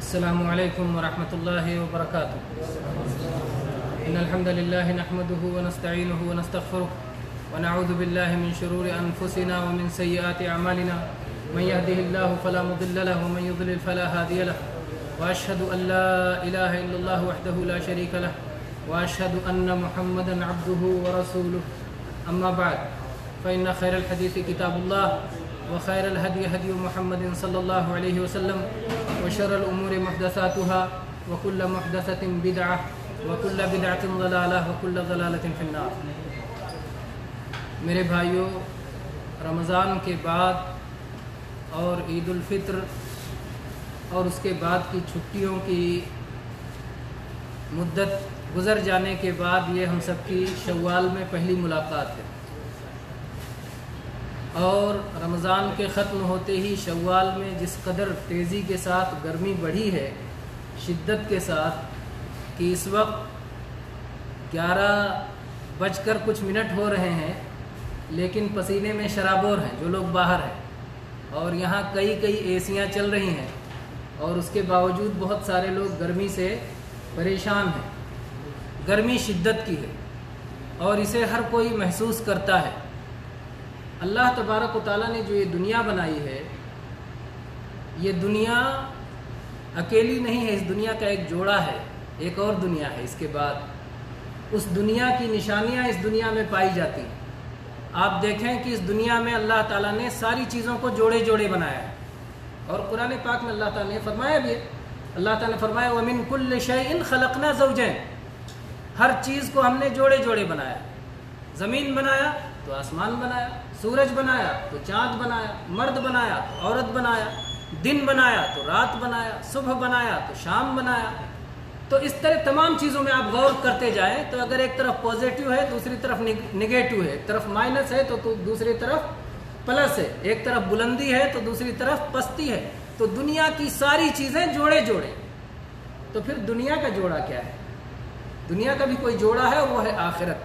السلام علیکم ورحمۃ اللہ وبرکاتہ. ان الحمد للہ نحمده ونستعینه ونستغفره ونعوذ باللہ من شرور انفسنا ومن سیئات اعمالنا من يهده الله فلا مضل له ومن يضلل فلا هادي له واشهد ان لا اله الا الله وحده لا شريك له واشهد ان محمدا عبده ورسوله. اما بعد فان خير الحديث كتاب الله وخير الهدي هدي محمد صلى الله عليه وسلم وشر الأمور محدثاتها وكل محدثة بدعة وكل بدعة ضلالة وكل ضلالة في النار. میرے بھائیوں، رمضان کے بعد اور عید الفطر اور اس کے بعد کی چھٹیوں کی مدت گزر جانے کے بعد یہ ہم سب کی شوال میں پہلی ملاقات ہے، اور رمضان کے ختم ہوتے ہی شوال میں جس قدر تیزی کے ساتھ گرمی بڑھی ہے، شدت کے ساتھ، کہ اس وقت 11:00 ہو رہے ہیں لیکن پسینے میں شرابور ہیں جو لوگ باہر ہیں، اور یہاں کئی ایسیاں چل رہی ہیں، اور اس کے باوجود بہت سارے لوگ گرمی سے پریشان ہیں. گرمی شدت کی ہے اور اسے ہر کوئی محسوس کرتا ہے. اللہ تبارک و تعالیٰ نے جو یہ دنیا بنائی ہے، یہ دنیا اکیلی نہیں ہے، اس دنیا کا ایک جوڑا ہے، ایک اور دنیا ہے. اس کے بعد اس دنیا کی نشانیاں اس دنیا میں پائی جاتی ہیں. آپ دیکھیں کہ اس دنیا میں اللہ تعالیٰ نے ساری چیزوں کو جوڑے جوڑے بنایا ہے، اور قرآن پاک میں اللہ تعالیٰ نے فرمایا بھی ہے. اللہ تعالیٰ نے فرمایا وَمِن كُلِّ شَيْءٍ خَلَقْنَا زَوْجَيْنِ، ہر چیز کو ہم نے جوڑے جوڑے بنایا. زمین بنایا تو آسمان بنایا، سورج بنایا تو چاند بنایا، مرد بنایا تو عورت بنایا، دن بنایا تو رات بنایا، صبح بنایا تو شام بنایا. تو اس طرح تمام چیزوں میں آپ غور کرتے جائیں تو اگر ایک طرف پازیٹیو ہے دوسری طرف نگیٹو ہے، ایک طرف مائنس ہے تو دوسری طرف پلس ہے، ایک طرف بلندی ہے تو دوسری طرف پستی ہے. تو دنیا کی ساری چیزیں جوڑے جوڑے. تو پھر دنیا کا جوڑا کیا ہے؟ دنیا کا بھی کوئی جوڑا ہے، وہ ہے آخرت.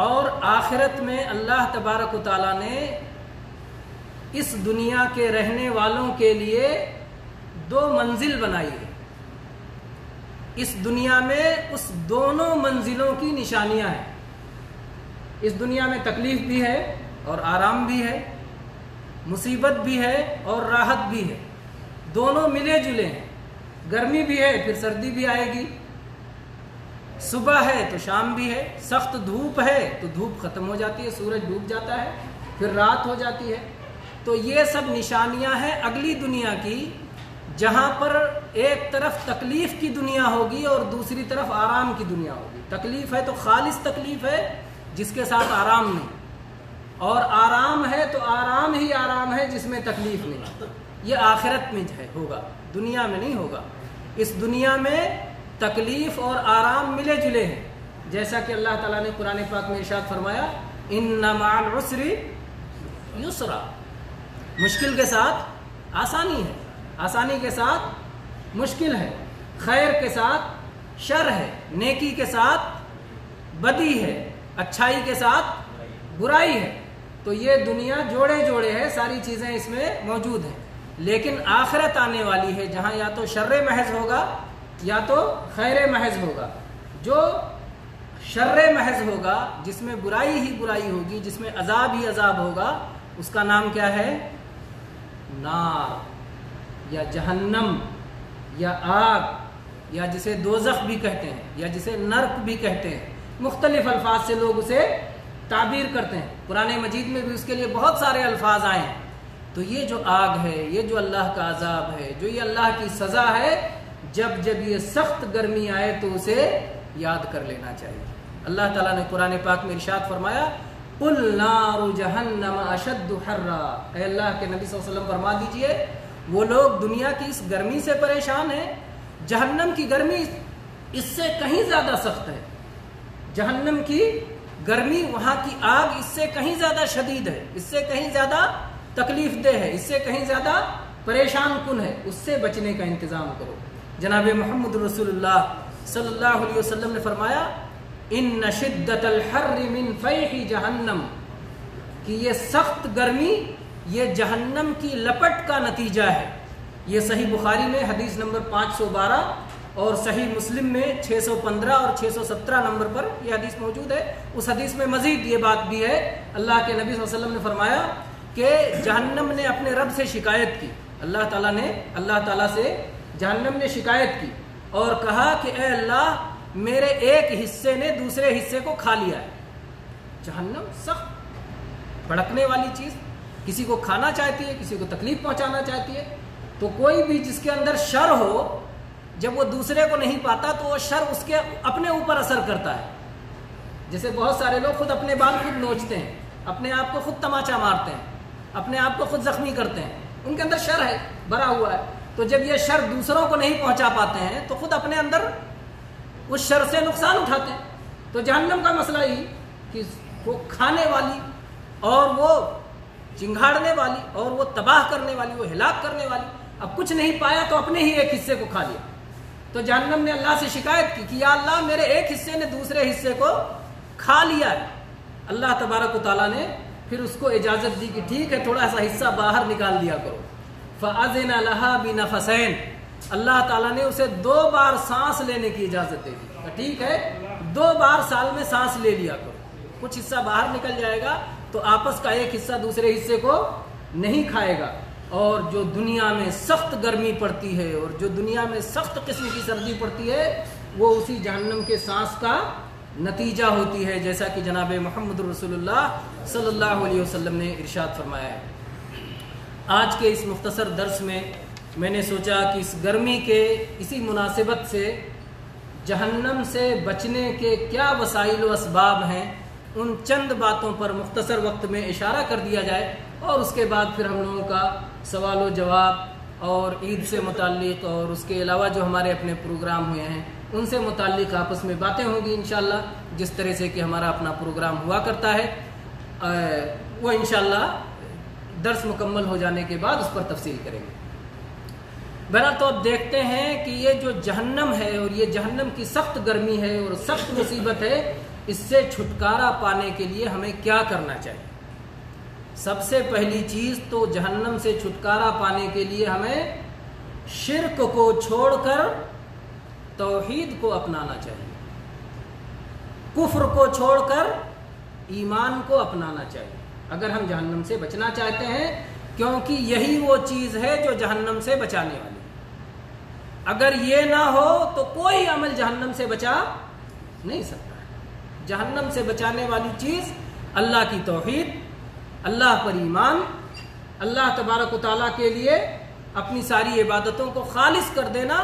اور آخرت میں اللہ تبارک و تعالیٰ نے اس دنیا کے رہنے والوں کے لیے 2 منزل بنائی ہے. اس دنیا میں اس دونوں منزلوں کی نشانیاں ہیں. اس دنیا میں تکلیف بھی ہے اور آرام بھی ہے، مصیبت بھی ہے اور راحت بھی ہے، دونوں ملے جلے ہیں. گرمی بھی ہے پھر سردی بھی آئے گی، صبح ہے تو شام بھی ہے، سخت دھوپ ہے تو دھوپ ختم ہو جاتی ہے، سورج ڈوب جاتا ہے، پھر رات ہو جاتی ہے. تو یہ سب نشانیاں ہیں اگلی دنیا کی، جہاں پر ایک طرف تکلیف کی دنیا ہوگی اور دوسری طرف آرام کی دنیا ہوگی. تکلیف ہے تو خالص تکلیف ہے جس کے ساتھ آرام نہیں، اور آرام ہے تو آرام ہی آرام ہے جس میں تکلیف نہیں. یہ آخرت میں ہوگا، دنیا میں نہیں ہوگا. اس دنیا میں تکلیف اور آرام ملے جلے ہیں، جیسا کہ اللہ تعالیٰ نے قرآن پاک میں ارشاد فرمایا ان مع العسر یسرا. مشکل کے ساتھ آسانی ہے، آسانی کے ساتھ مشکل ہے، خیر کے ساتھ شر ہے، نیکی کے ساتھ بدی ہے، اچھائی کے ساتھ برائی ہے. تو یہ دنیا جوڑے جوڑے ہے، ساری چیزیں اس میں موجود ہیں. لیکن آخرت آنے والی ہے جہاں یا تو شر محض ہوگا یا تو خیر محض ہوگا. جو شر محض ہوگا، جس میں برائی ہی برائی ہوگی، جس میں عذاب ہی عذاب ہوگا، اس کا نام کیا ہے؟ نار یا جہنم یا آگ، یا جسے دوزخ بھی کہتے ہیں یا جسے نرک بھی کہتے ہیں. مختلف الفاظ سے لوگ اسے تعبیر کرتے ہیں. قرآن مجید میں بھی اس کے لیے بہت سارے الفاظ آئے ہیں. تو یہ جو آگ ہے، یہ جو اللہ کا عذاب ہے، جو یہ اللہ کی سزا ہے، جب یہ سخت گرمی آئے تو اسے یاد کر لینا چاہیے. اللہ تعالیٰ نے قرآن پاک میں ارشاد فرمایا قُلْ نَارُ جَهَنَّمَ أَشَدُّ حَرًّا. اے اللہ کے نبی صلی اللہ علیہ وسلم فرما دیجئے وہ لوگ دنیا کی اس گرمی سے پریشان ہیں، جہنم کی گرمی اس سے کہیں زیادہ سخت ہے. جہنم کی گرمی، وہاں کی آگ اس سے کہیں زیادہ شدید ہے، اس سے کہیں زیادہ تکلیف دہ ہے، اس سے کہیں زیادہ پریشان کن ہے. اس سے بچنے کا انتظام کرو. جناب محمد رسول اللہ صلی اللہ علیہ وسلم نے فرمایا ان شدت الحر من فیح جہنم، کہ یہ سخت گرمی یہ جہنم کی لپٹ کا نتیجہ ہے. یہ صحیح بخاری میں حدیث نمبر 512 اور صحیح مسلم میں 615 اور 617 نمبر پر یہ حدیث موجود ہے۔ اس حدیث میں مزید یہ بات بھی ہے، اللہ کے نبی صلی اللہ علیہ وسلم نے فرمایا کہ جہنم نے اپنے رب سے شکایت کی، اللہ تعالیٰ سے جہنم نے شکایت کی اور کہا کہ اے اللہ میرے ایک حصے نے دوسرے حصے کو کھا لیا ہے۔ جہنم سخت بھڑکنے والی چیز، کسی کو کھانا چاہتی ہے، کسی کو تکلیف پہنچانا چاہتی ہے۔ تو کوئی بھی جس کے اندر شر ہو، جب وہ دوسرے کو نہیں پاتا تو وہ شر اس کے اپنے اوپر اثر کرتا ہے۔ جیسے بہت سارے لوگ خود اپنے بال خود نوچتے ہیں، اپنے آپ کو خود تماچا مارتے ہیں، اپنے آپ کو خود زخمی کرتے ہیں، ان کے اندر شر ہے، بھرا ہوا ہے۔ تو جب یہ شر دوسروں کو نہیں پہنچا پاتے ہیں تو خود اپنے اندر اس شر سے نقصان اٹھاتے ہیں۔ تو جہنم کا مسئلہ ہی کہ وہ کھانے والی اور وہ چنگھاڑنے والی اور وہ تباہ کرنے والی، وہ ہلاک کرنے والی، اب کچھ نہیں پایا تو اپنے ہی ایک حصے کو کھا لیا۔ تو جہنم نے اللہ سے شکایت کی کہ یا اللہ میرے ایک حصے نے دوسرے حصے کو کھا لیا ہے۔ اللہ تبارک و تعالیٰ نے پھر اس کو اجازت دی کہ ٹھیک ہے تھوڑا سا حصہ باہر نکال دیا کرو۔ فَأَذِنَ لَهَا بِنَفَسَيْنِ، اللہ تعالیٰ نے اسے 2 بار سانس لینے کی اجازت دے دی، ٹھیک ہے 2 بار سال میں سانس لے لیا کرو، کچھ حصہ باہر نکل جائے گا تو آپس کا ایک حصہ دوسرے حصے کو نہیں کھائے گا۔ اور جو دنیا میں سخت گرمی پڑتی ہے اور جو دنیا میں سخت قسم کی سردی پڑتی ہے وہ اسی جہنم کے سانس کا نتیجہ ہوتی ہے، جیسا کہ جناب محمد رسول اللہ صلی اللہ علیہ وسلم نے ارشاد فرمایا ہے۔ آج کے اس مختصر درس میں نے سوچا کہ اس گرمی کے اسی مناسبت سے جہنم سے بچنے کے کیا وسائل و اسباب ہیں، ان چند باتوں پر مختصر وقت میں اشارہ کر دیا جائے، اور اس کے بعد پھر ہم لوگوں کا سوال و جواب اور عید سے متعلق اور اس کے علاوہ جو ہمارے اپنے پروگرام ہوئے ہیں ان سے متعلق آپس میں باتیں ہوں گی انشاءاللہ، جس طرح سے کہ ہمارا اپنا پروگرام ہوا کرتا ہے۔ وہ انشاءاللہ درس مکمل ہو جانے کے بعد اس پر تفصیل کریں گے۔ بہرحال تو اب دیکھتے ہیں کہ یہ جو جہنم ہے اور یہ جہنم کی سخت گرمی ہے اور سخت مصیبت ہے، اس سے چھٹکارا پانے کے لیے ہمیں کیا کرنا چاہیے۔ سب سے پہلی چیز تو جہنم سے چھٹکارا پانے کے لیے ہمیں شرک کو چھوڑ کر توحید کو اپنانا چاہیے، کفر کو چھوڑ کر ایمان کو اپنانا چاہیے اگر ہم جہنم سے بچنا چاہتے ہیں، کیونکہ یہی وہ چیز ہے جو جہنم سے بچانے والی ہے۔ اگر یہ نہ ہو تو کوئی عمل جہنم سے بچا نہیں سکتا ہے۔ جہنم سے بچانے والی چیز اللہ کی توحید، اللہ پر ایمان، اللہ تبارک و تعالیٰ کے لیے اپنی ساری عبادتوں کو خالص کر دینا،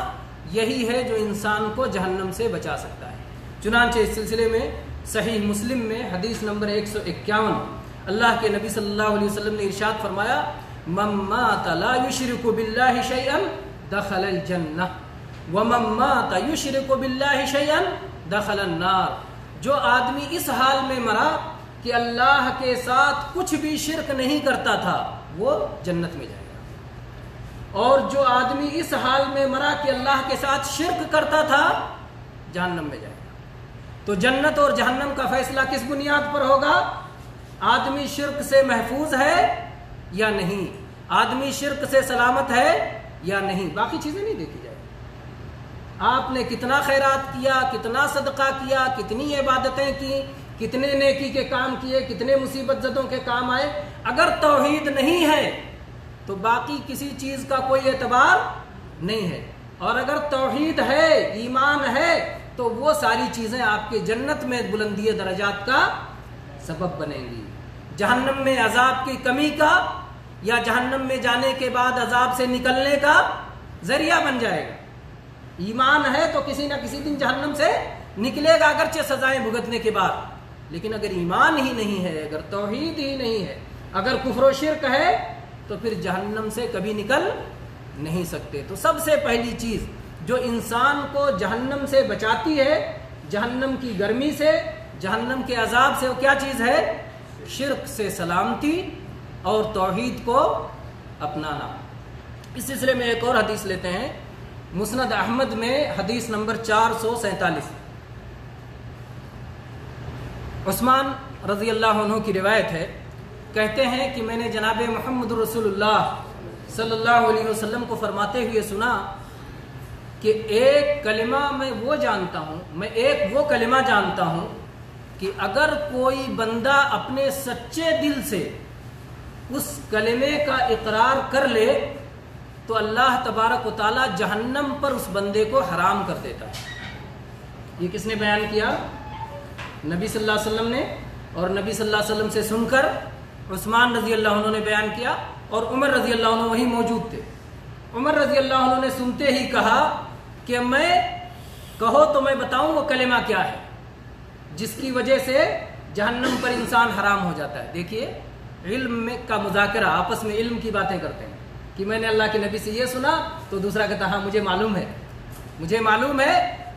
یہی ہے جو انسان کو جہنم سے بچا سکتا ہے۔ چنانچہ اس سلسلے میں صحیح مسلم میں حدیث نمبر 151 اللہ کے نبی صلی اللہ علیہ وسلم نے ارشاد فرمایا، من مات لا یشرک باللہ شیئا دخل الجنہ ومن مات یشرک باللہ شیئا دخل النار۔ جو آدمی اس حال میں مرا کہ اللہ کے ساتھ کچھ بھی شرک نہیں کرتا تھا وہ جنت میں جائے گا، اور جو آدمی اس حال میں مرا کہ اللہ کے ساتھ شرک کرتا تھا جہنم میں جائے گا۔ تو جنت اور جہنم کا فیصلہ کس بنیاد پر ہوگا؟ آدمی شرک سے محفوظ ہے یا نہیں، آدمی شرک سے سلامت ہے یا نہیں، باقی چیزیں نہیں دیکھی جائے۔ آپ نے کتنا خیرات کیا، کتنا صدقہ کیا، کتنی عبادتیں کی، کتنے نیکی کے کام کیے، کتنے مصیبت زدوں کے کام آئے، اگر توحید نہیں ہے تو باقی کسی چیز کا کوئی اعتبار نہیں ہے، اور اگر توحید ہے، ایمان ہے، تو وہ ساری چیزیں آپ کے جنت میں بلندی درجات کا سبب بنیں گی، جہنم میں عذاب کی کمی کا یا جہنم میں جانے کے بعد عذاب سے نکلنے کا ذریعہ بن جائے گا۔ ایمان ہے تو کسی نہ کسی دن جہنم سے نکلے گا، اگرچہ سزائیں بھگتنے کے بعد، لیکن اگر ایمان ہی نہیں ہے، اگر توحید ہی نہیں ہے، اگر کفر و شرک ہے تو پھر جہنم سے کبھی نکل نہیں سکتے۔ تو سب سے پہلی چیز جو انسان کو جہنم سے بچاتی ہے، جہنم کی گرمی سے، جہنم کے عذاب سے، وہ کیا چیز ہے؟ شرک سے سلامتی اور توحید کو اپنانا۔ اس سلسلے میں ایک اور حدیث لیتے ہیں، مسند احمد میں حدیث نمبر 447، عثمان رضی اللہ عنہ کی روایت ہے، کہتے ہیں کہ میں نے جناب محمد رسول اللہ صلی اللہ علیہ وسلم کو فرماتے ہوئے سنا کہ ایک کلمہ میں وہ کلمہ جانتا ہوں کہ اگر کوئی بندہ اپنے سچے دل سے اس کلمے کا اقرار کر لے تو اللہ تبارک و تعالی جہنم پر اس بندے کو حرام کر دیتا ہے. یہ کس نے بیان کیا؟ نبی صلی اللہ علیہ وسلم نے. اور نبی صلی اللہ علیہ وسلم سے سن کر عثمان رضی اللہ عنہ نے بیان کیا اور عمر رضی اللہ عنہ وہیں موجود تھے. عمر رضی اللہ عنہ نے سنتے ہی کہا کہ کہو تو میں بتاؤں وہ کلمہ کیا ہے جس کی وجہ سے جہنم پر انسان حرام ہو جاتا ہے. دیکھیے علم کا مذاکرہ، آپس میں علم کی باتیں کرتے ہیں کہ میں نے اللہ کے نبی سے یہ سنا تو دوسرا کہتا ہاں مجھے معلوم ہے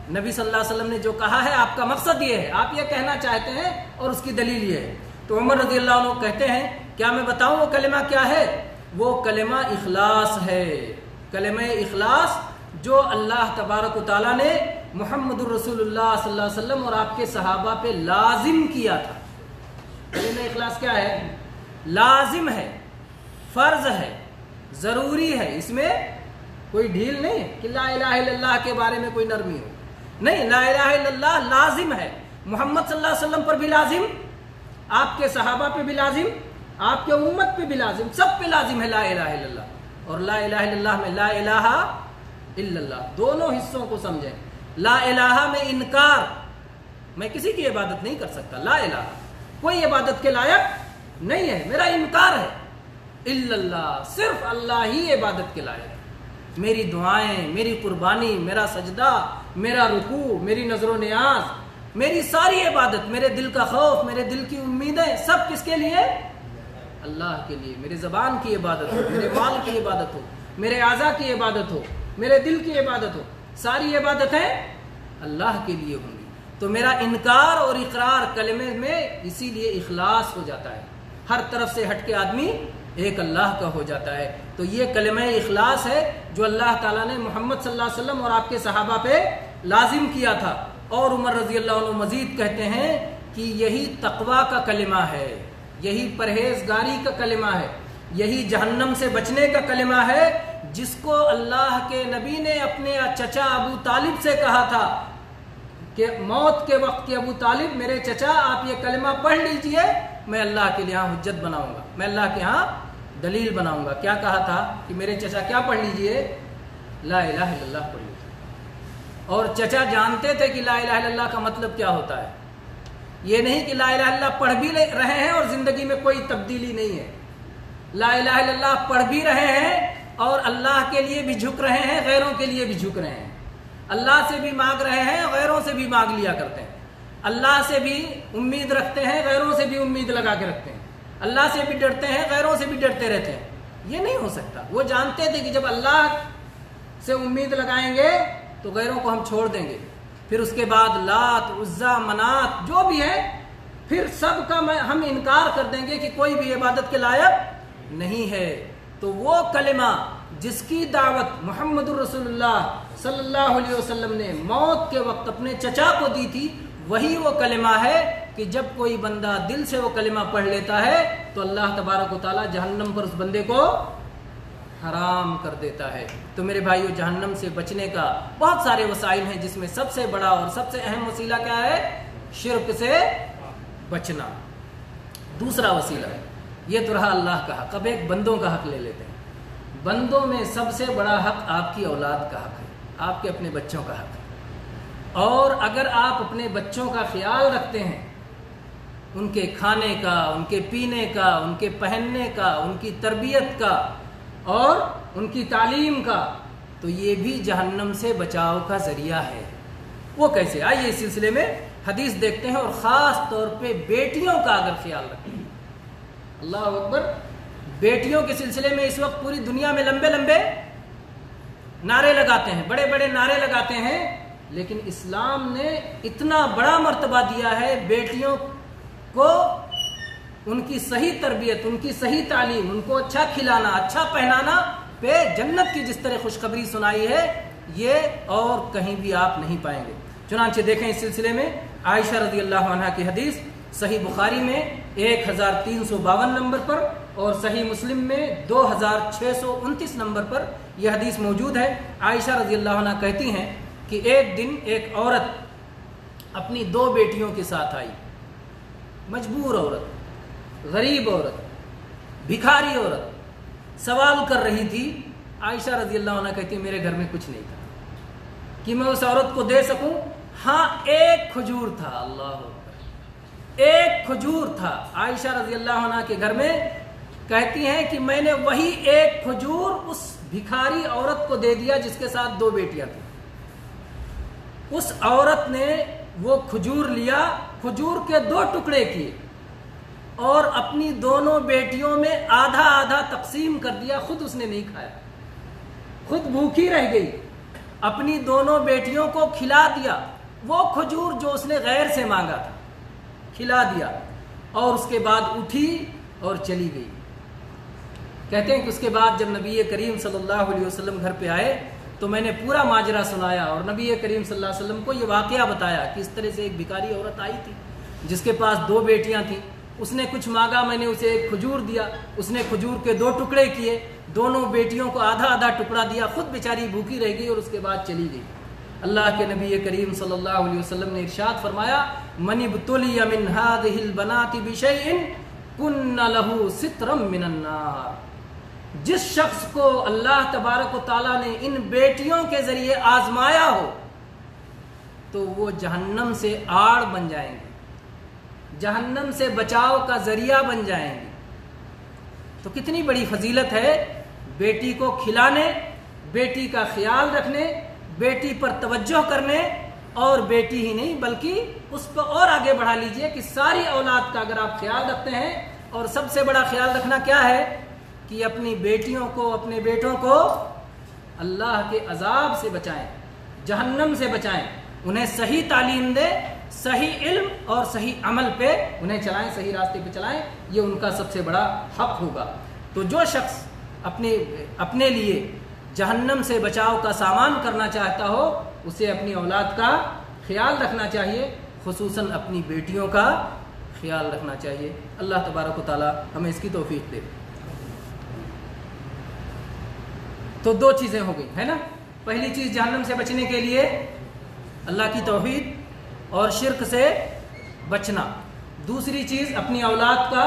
نبی صلی اللہ علیہ وسلم نے جو کہا ہے آپ کا مقصد یہ ہے، آپ یہ کہنا چاہتے ہیں اور اس کی دلیل یہ ہے. تو عمر رضی اللہ عنہ کہتے ہیں کیا میں بتاؤں وہ کلمہ کیا ہے؟ وہ کلمہ اخلاص ہے. کلمہ اخلاص جو اللہ تبارک و تعالیٰ نے محمد الرسول اللہ صلی اللہ علیہ وسلم اور آپ کے صحابہ پہ لازم کیا تھا. کلمہ اخلاص کیا ہے؟ لازم ہے، فرض ہے، ضروری ہے. اس میں کوئی ڈھیل نہیں ہے کہ لا الہ الا اللہ کے بارے میں کوئی نرمی ہو. نہیں، لا الہ الا اللہ لازم ہے. محمد صلی اللہ علیہ وسلم پر بھی لازم، آپ کے صحابہ پہ بھی لازم، آپ کے امت پہ بھی لازم، سب پہ لازم ہے لا الہ الا اللہ. اور لا الہ الا اللہ میں لا الہ الا اللہ دونوں حصوں کو سمجھیں. لا الہ میں انکار، میں کسی کی عبادت نہیں کر سکتا، لا الہ کوئی عبادت کے لائق نہیں ہے، میرا انکار ہے. الا اللہ، صرف اللہ ہی عبادت کے لائق ہے. میری دعائیں، میری قربانی، میرا سجدہ، میرا رکوع، میری نظر و نیاز، میری ساری عبادت، میرے دل کا خوف، میرے دل کی امیدیں، سب کس کے لیے؟ اللہ کے لیے. میری زبان کی عبادت ہو، میرے مال کی عبادت ہو، میرے اعضاء کی عبادت ہو، میرے دل کی عبادت ہو، ساری عبادتیں اللہ کے لیے ہوں گی. تو میرا انکار اور اقرار کلمے میں اسی لیے اخلاص ہو جاتا ہے. ہر طرف سے ہٹ کے آدمی ایک اللہ کا ہو جاتا ہے. تو یہ کلمہ اخلاص ہے جو اللہ تعالیٰ نے محمد صلی اللہ علیہ وسلم اور آپ کے صحابہ پہ لازم کیا تھا. اور عمر رضی اللہ عنہ مزید کہتے ہیں کہ یہی تقویٰ کا کلمہ ہے، یہی پرہیزگاری کا کلمہ ہے، یہی جہنم سے بچنے کا کلمہ ہے جس کو اللہ کے نبی نے اپنے چچا ابو طالب سے کہا تھا کہ موت کے وقت کہ ابو طالب میرے چچا آپ یہ کلمہ پڑھ لیجئے، میں اللہ کے یہاں حجت بناؤں گا، میں اللہ کے یہاں دلیل بناؤں گا. کیا کہا تھا کہ میرے چچا کیا پڑھ لیجئے؟ لا الہ الا اللہ پڑھ لیجئے. اور چچا جانتے تھے کہ لا الہ الا اللہ کا مطلب کیا ہوتا ہے. یہ نہیں کہ لا الہ الا اللہ پڑھ بھی رہے ہیں اور زندگی میں کوئی تبدیلی نہیں ہے. لا الہ الا اللہ پڑھ بھی رہے ہیں اور اللہ کے لیے بھی جھک رہے ہیں، غیروں کے لیے بھی جھک رہے ہیں. اللہ سے بھی مانگ رہے ہیں، غیروں سے بھی مانگ لیا کرتے ہیں. اللہ سے بھی امید رکھتے ہیں، غیروں سے بھی امید لگا کے رکھتے ہیں. اللہ سے بھی ڈرتے ہیں، غیروں سے بھی ڈرتے رہتے ہیں. یہ نہیں ہو سکتا. وہ جانتے تھے کہ جب اللہ سے امید لگائیں گے تو غیروں کو ہم چھوڑ دیں گے. پھر اس کے بعد لات، عزا، منات جو بھی ہے پھر سب کا ہم انکار کر دیں گے کہ کوئی بھی عبادت کے لائق نہیں ہے. تو وہ کلمہ جس کی دعوت محمد الرسول اللہ صلی اللہ علیہ وسلم نے موت کے وقت اپنے چچا کو دی تھی، وہی وہ کلمہ ہے کہ جب کوئی بندہ دل سے وہ کلمہ پڑھ لیتا ہے تو اللہ تبارک و تعالی جہنم پر اس بندے کو حرام کر دیتا ہے. تو میرے بھائیو، جہنم سے بچنے کا بہت سارے وسائل ہیں جس میں سب سے بڑا اور سب سے اہم وسیلہ کیا ہے؟ شرک سے بچنا. دوسرا وسیلہ ہے، یہ تو رہا اللہ کا حق. اب ایک بندوں کا حق لے لیتے ہیں. بندوں میں سب سے بڑا حق آپ کی اولاد کا حق ہے، آپ کے اپنے بچوں کا حق ہے. اور اگر آپ اپنے بچوں کا خیال رکھتے ہیں، ان کے کھانے کا، ان کے پینے کا، ان کے پہننے کا، ان کی تربیت کا اور ان کی تعلیم کا، تو یہ بھی جہنم سے بچاؤ کا ذریعہ ہے. وہ کیسے؟ آئیے اس سلسلے میں حدیث دیکھتے ہیں. اور خاص طور پہ بیٹیوں کا اگر خیال رکھیں. اللہ اکبر. بیٹیوں کے سلسلے میں اس وقت پوری دنیا میں لمبے لمبے نعرے لگاتے ہیں، بڑے بڑے نعرے لگاتے ہیں، لیکن اسلام نے اتنا بڑا مرتبہ دیا ہے بیٹیوں کو، ان کی صحیح تربیت، ان کی صحیح تعلیم، ان کو اچھا کھلانا، اچھا پہنانا پہ جنت کی جس طرح خوشخبری سنائی ہے، یہ اور کہیں بھی آپ نہیں پائیں گے. چنانچہ دیکھیں اس سلسلے میں عائشہ رضی اللہ عنہا کی حدیث صحیح بخاری میں 1352 نمبر پر اور صحیح مسلم میں 2629 نمبر پر یہ حدیث موجود ہے۔ عائشہ رضی اللہ عنہ کہتی ہیں کہ ایک دن ایک عورت اپنی 2 بیٹیوں کے ساتھ آئی، مجبور عورت، غریب عورت، بھکاری عورت، سوال کر رہی تھی۔ عائشہ رضی اللہ عنہ کہتی میرے گھر میں کچھ نہیں تھا کہ میں اس عورت کو دے سکوں، ہاں ایک کھجور تھا، اللہ اکبر، ایک کھجور تھا۔ عائشہ رضی اللہ عنہ کے گھر میں کہتی ہیں کہ میں نے وہی ایک کھجور اس بھکاری عورت کو دے دیا جس کے ساتھ 2 بیٹیاں تھیں۔ اس عورت نے وہ کھجور لیا، کھجور کے 2 ٹکڑے کیے اور اپنی دونوں بیٹیوں میں آدھا آدھا تقسیم کر دیا، خود اس نے نہیں کھایا، خود بھوکی رہ گئی، اپنی دونوں بیٹیوں کو کھلا دیا، وہ کھجور جو اس نے غیر سے مانگا تھا کھلا دیا، اور اس کے بعد اٹھی اور چلی گئی۔ کہتے ہیں کہ اس کے بعد جب نبی کریم صلی اللہ علیہ وسلم گھر پہ آئے تو میں نے پورا ماجرا سنایا اور نبی کریم صلی اللہ علیہ وسلم کو یہ واقعہ بتایا کہ اس طرح سے ایک بھکاری عورت آئی تھی جس کے پاس 2 بیٹیاں تھیں، اس نے کچھ مانگا، میں نے اسے ایک کھجور دیا، اس نے کھجور کے 2 ٹکڑے کیے، دونوں بیٹیوں کو آدھا آدھا ٹکڑا دیا، خود بیچاری بھوکی رہ گئی اور اس کے بعد چلی گئی۔ اللہ کے نبی کریم صلی اللہ علیہ وسلم نے ارشاد فرمایا من ابتلی من هذه البنات بشيء كن له سترا من النار، جس شخص کو اللہ تبارک و تعالیٰ نے ان بیٹیوں کے ذریعے آزمایا ہو تو وہ جہنم سے آڑ بن جائیں گے، جہنم سے بچاؤ کا ذریعہ بن جائیں گے۔ تو کتنی بڑی فضیلت ہے بیٹی کو کھلانے، بیٹی کا خیال رکھنے، بیٹی پر توجہ کرنے، اور بیٹی ہی نہیں بلکہ اس کو اور آگے بڑھا لیجئے کہ ساری اولاد کا اگر آپ خیال رکھتے ہیں، اور سب سے بڑا خیال رکھنا کیا ہے کہ اپنی بیٹیوں کو، اپنے بیٹوں کو اللہ کے عذاب سے بچائیں، جہنم سے بچائیں، انہیں صحیح تعلیم دیں، صحیح علم اور صحیح عمل پہ انہیں چلائیں، صحیح راستے پہ چلائیں، یہ ان کا سب سے بڑا حق ہوگا۔ تو جو شخص اپنے لیے جہنم سے بچاؤ کا سامان کرنا چاہتا ہو اسے اپنی اولاد کا خیال رکھنا چاہیے، خصوصاً اپنی بیٹیوں کا خیال رکھنا چاہیے۔ اللہ تبارک و تعالی ہمیں اس کی توفیق دے۔ تو 2 چیزیں ہو گئی ہے نا، پہلی چیز جہنم سے بچنے کے لیے اللہ کی توحید اور شرک سے بچنا، دوسری چیز اپنی اولاد کا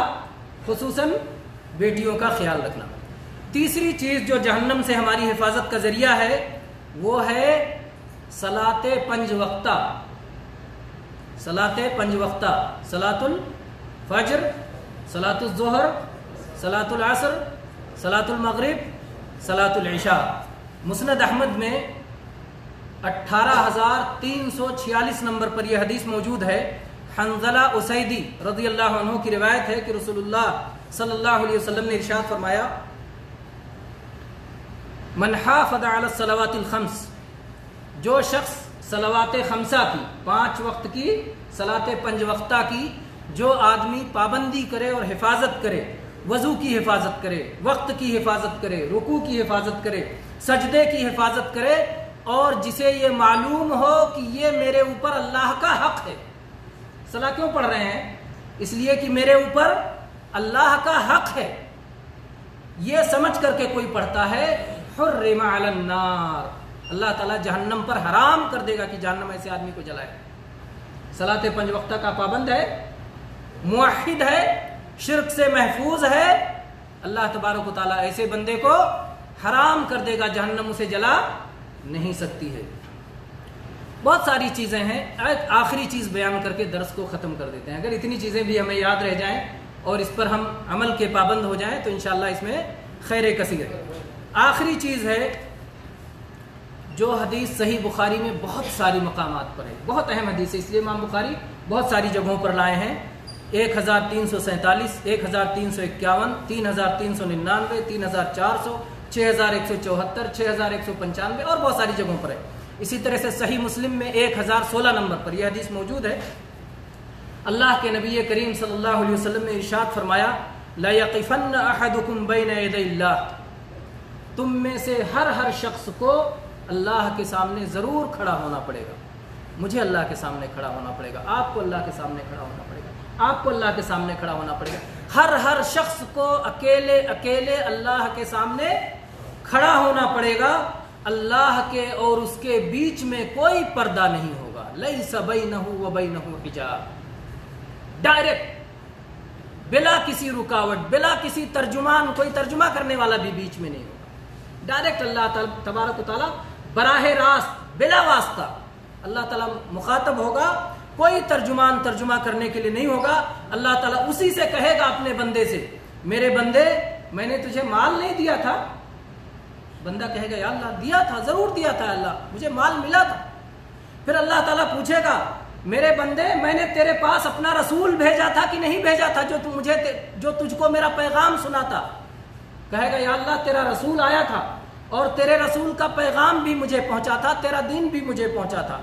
خصوصاً بیٹیوں کا خیال رکھنا، تیسری چیز جو جہنم سے ہماری حفاظت کا ذریعہ ہے وہ ہے صلاۃ 5 وقتہ، صلاۃ 5 وقتہ، صلاۃ الفجر، صلاۃ الظہر، صلاۃ العصر، صلاۃ المغرب، صلاۃ العشاء۔ مسند احمد میں 18346 نمبر پر یہ حدیث موجود ہے۔ حنظلہ اسیدی رضی اللہ عنہ کی روایت ہے کہ رسول اللہ صلی اللہ علیہ وسلم نے ارشاد فرمایا من حافظ علی الصلوات الخمس، جو شخص صلوات خمسہ کی، 5 وقت کی، صلاۃ 5 وقتہ کی جو آدمی پابندی کرے اور حفاظت کرے، وضو کی حفاظت کرے، وقت کی حفاظت کرے، رکوع کی حفاظت کرے، سجدے کی حفاظت کرے، اور جسے یہ معلوم ہو کہ یہ میرے اوپر اللہ کا حق ہے۔ صلاۃ کیوں پڑھ رہے ہیں؟ اس لیے کہ میرے اوپر اللہ کا حق ہے، یہ سمجھ کر کے کوئی پڑھتا ہے حرم علی النار، اللہ تعالیٰ جہنم پر حرام کر دے گا کہ جہنم ایسے آدمی کو جلائے۔ صلاۃ 5 وقتہ کا پابند ہے، موحد ہے، شرک سے محفوظ ہے، اللہ تبارک و تعالیٰ ایسے بندے کو حرام کر دے گا، جہنم اسے جلا نہیں سکتی ہے۔ بہت ساری چیزیں ہیں، ایک آخری چیز بیان کر کے درس کو ختم کر دیتے ہیں۔ اگر اتنی چیزیں بھی ہمیں یاد رہ جائیں اور اس پر ہم عمل کے پابند ہو جائیں تو انشاءاللہ اس میں خیر کثیر ہے۔ آخری چیز ہے جو حدیث صحیح بخاری میں بہت ساری مقامات پر ہے، بہت اہم حدیث ہے، اس لیے امام بخاری بہت ساری جگہوں پر لائے ہیں۔ 1347، 1351، 3399، 3400، 6174، 6195 اور بہت ساری جگہوں پر ہے۔ اسی طرح سے صحیح مسلم میں 1016 نمبر پر یہ حدیث موجود ہے۔ اللہ کے نبی کریم صلی اللہ علیہ وسلم نے ارشاد فرمایا لا یقفن احدکم بین یدی اللہ، تم میں سے ہر شخص کو اللہ کے سامنے ضرور کھڑا ہونا پڑے گا، مجھے اللہ کے سامنے کھڑا ہونا پڑے گا، آپ کو اللہ کے سامنے کھڑا ہونا پڑے گا۔ آپ کو اللہ کے سامنے کھڑا ہونا پڑے گا، ہر شخص کو اکیلے اکیلے اللہ کے سامنے کھڑا ہونا پڑے گا، اللہ کے اور اس کے بیچ میں کوئی پردہ نہیں ہوگا، لیس بینہ و بینہ حجاب، ڈائریکٹ بلا کسی رکاوٹ، بلا کسی ترجمان، کوئی ترجمہ کرنے والا بھی بیچ میں نہیں ہوگا، ڈائریکٹ اللہ تبارک و تعالیٰ براہ راست بلا واسطہ اللہ تعالیٰ مخاطب ہوگا، کوئی ترجمان ترجمہ کرنے کے لیے نہیں ہوگا، اللہ تعالیٰ اسی سے کہے گا اپنے بندے سے، میرے بندے میں نے تجھے مال نہیں دیا تھا؟ بندہ کہے گا یا اللہ دیا تھا، ضرور دیا تھا اللہ، مجھے مال ملا تھا۔ پھر اللہ تعالیٰ پوچھے گا میرے بندے میں نے تیرے پاس اپنا رسول بھیجا تھا کہ نہیں بھیجا تھا جو تجھ کو میرا پیغام سنا تھا؟ کہے گا یا اللہ تیرا رسول آیا تھا اور تیرے رسول کا پیغام بھی مجھے پہنچا تھا، تیرا دین بھی مجھے پہنچا تھا۔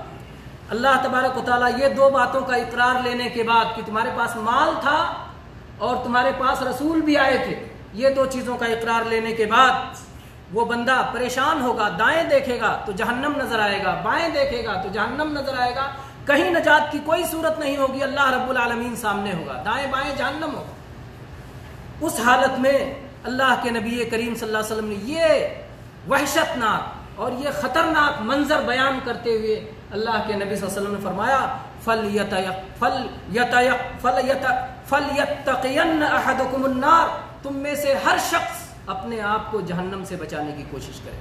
اللہ تبارک و تعالیٰ یہ دو باتوں کا اقرار لینے کے بعد کہ تمہارے پاس مال تھا اور تمہارے پاس رسول بھی آئے تھے، یہ دو چیزوں کا اقرار لینے کے بعد وہ بندہ پریشان ہوگا، دائیں دیکھے گا تو جہنم نظر آئے گا، بائیں دیکھے گا تو جہنم نظر آئے گا، کہیں نجات کی کوئی صورت نہیں ہوگی، اللہ رب العالمین سامنے ہوگا، دائیں بائیں جہنم ہوگا۔ اس حالت میں اللہ کے نبی کریم صلی اللہ علیہ وسلم نے یہ وحشت ناک اور یہ خطرناک منظر بیان کرتے ہوئے اللہ کے نبی صلی اللہ علیہ وسلم نے فرمایا فَلْيَتَّقِيَنَّ أَحَدُكُمُ النَّارِ، تم میں سے ہر شخص اپنے آپ کو جہنم سے بچانے کی کوشش کرے۔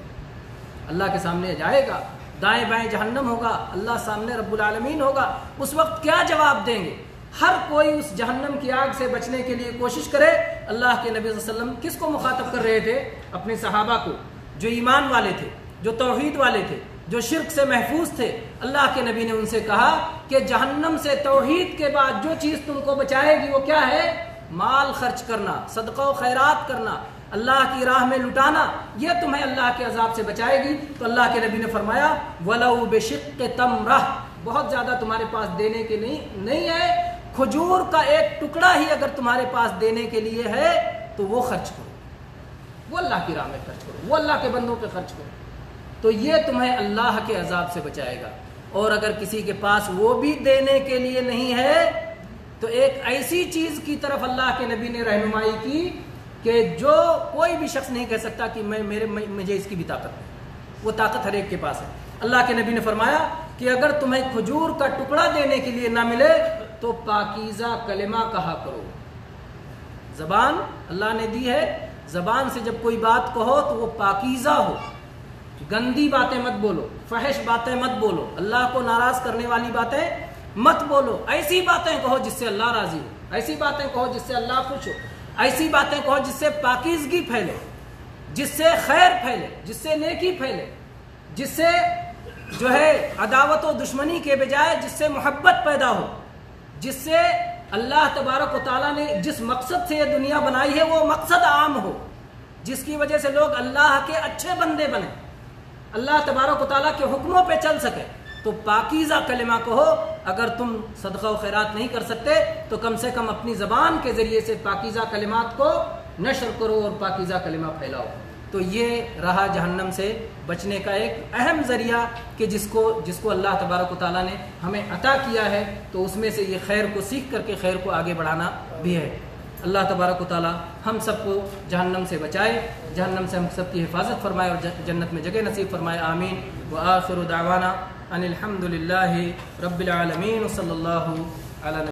اللہ کے سامنے جائے گا، دائیں بائیں جہنم ہوگا، اللہ سامنے رب العالمین ہوگا، اس وقت کیا جواب دیں گے؟ ہر کوئی اس جہنم کی آگ سے بچنے کے لیے کوشش کرے۔ اللہ کے نبی صلی اللہ علیہ وسلم کس کو مخاطب کر رہے تھے؟ اپنے صحابہ کو، جو ایمان والے تھے، جو توحید والے تھے، جو شرک سے محفوظ تھے۔ اللہ کے نبی نے ان سے کہا کہ جہنم سے توحید کے بعد جو چیز تم کو بچائے گی وہ کیا ہے؟ مال خرچ کرنا، صدقہ و خیرات کرنا، اللہ کی راہ میں لٹانا، یہ تمہیں اللہ کے عذاب سے بچائے گی۔ تو اللہ کے نبی نے فرمایا وَلَوْ بِشِقِّ تَمْرَةٍ، بہت زیادہ تمہارے پاس دینے کے نہیں ہے، کھجور کا ایک ٹکڑا ہی اگر تمہارے پاس دینے کے لیے ہے تو وہ خرچ کرو، وہ اللہ کی راہ میں خرچ کرو، وہ اللہ کے بندوں پہ خرچ کرو، تو یہ تمہیں اللہ کے عذاب سے بچائے گا۔ اور اگر کسی کے پاس وہ بھی دینے کے لیے نہیں ہے تو ایک ایسی چیز کی طرف اللہ کے نبی نے رہنمائی کی کہ جو کوئی بھی شخص نہیں کہہ سکتا کہ مجھے اس کی بھی طاقت ہے، وہ طاقت ہر ایک کے پاس ہے۔ اللہ کے نبی نے فرمایا کہ اگر تمہیں کھجور کا ٹکڑا دینے کے لیے نہ ملے تو پاکیزہ کلمہ کہا کرو۔ زبان اللہ نے دی ہے، زبان سے جب کوئی بات کہو تو وہ پاکیزہ ہو، گندی باتیں مت بولو، فحش باتیں مت بولو، اللہ کو ناراض کرنے والی باتیں مت بولو، ایسی باتیں کہو جس سے اللہ راضی ہو، ایسی باتیں کہو جس سے اللہ خوش ہو، ایسی باتیں کہو جس سے پاکیزگی پھیلے، جس سے خیر پھیلے، جس سے نیکی پھیلے، جس سے جو ہے عداوت و دشمنی کے بجائے جس سے محبت پیدا ہو، جس سے اللہ تبارک و تعالیٰ نے جس مقصد سے یہ دنیا بنائی ہے وہ مقصد عام ہو، جس کی وجہ سے لوگ اللہ کے اچھے بندے بنیں، اللہ تبارک و تعالیٰ کے حکموں پہ چل سکے۔ تو پاکیزہ کلمہ کہو۔ اگر تم صدقہ و خیرات نہیں کر سکتے تو کم سے کم اپنی زبان کے ذریعے سے پاکیزہ کلمات کو نشر کرو اور پاکیزہ کلمہ پھیلاؤ۔ تو یہ رہا جہنم سے بچنے کا ایک اہم ذریعہ کہ جس کو اللہ تبارک و تعالیٰ نے ہمیں عطا کیا ہے، تو اس میں سے یہ خیر کو سیکھ کر کے خیر کو آگے بڑھانا بھی ہے۔ اللہ تبارک و تعالیٰ ہم سب کو جہنم سے بچائے، جہنم سے ہم سب کی حفاظت فرمائے اور جنت میں جگہ نصیب فرمائے، آمین۔ وآخر دعوانا ان الحمد للہ رب العالمین، صلی اللہ علیہ